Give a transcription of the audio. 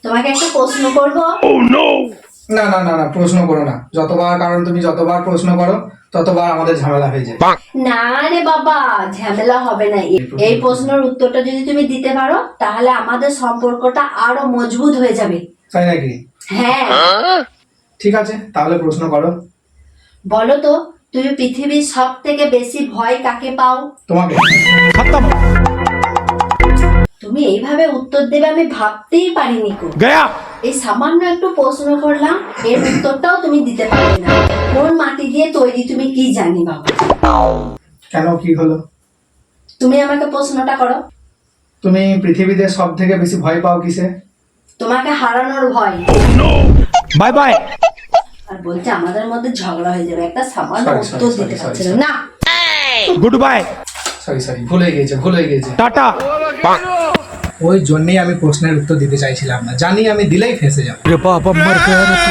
তোমাকে একটা প্রশ্ন করব। না না না না, প্রশ্ন করো না। কারণ তুমি যতবার প্রশ্ন করো ততবার আমাদের ঝামেলা হয়ে যায়। না রে বাবা, ঝামেলা হবে না। এই প্রশ্নের উত্তরটা যদি তুমি দিতে পারো তাহলে আমাদের সম্পর্কটা আরো মজবুত হয়ে যাবে। তাই নাকি? হ্যাঁ। ঠিক আছে, তাহলে প্রশ্ন করো। বলো তো, তুমি পৃথিবীর সব থেকে বেশি ভয় কাকে পাও? তোমাকে। তুমি এইভাবে উত্তর দেবে আমি ভাবতেই পারিনি কো। এই সামান্য একটু প্রশ্ন করলাম, এর উত্তরটাও তুমি দিতে পারবে না। কোন মাটি দিয়ে তৈরি তুমি কি জানি বাবা। কেন, কি হলো? তুমি আমাকে প্রশ্নটা করো। তুমি পৃথিবীতে সব থেকে বেশি ভয় পাও কিসে? তোমাকে হারানোর ভয়। Bye bye. আর বলছে আমাদের মধ্যে ঝগড়া হয়ে যাবে, একটা সামান্য Sorry, উত্তর sorry, দিতে sorry, পারছে sorry, না। Good bye. সরি, ভুল হয়ে গিয়েছে। টাটা। ওই জন্যই আমি প্রশ্নের উত্তর দিতে চাইছিলাম না, জানি আমি দিলেই ফেঁসে যাবো। বাবা মর গয়া রে তু।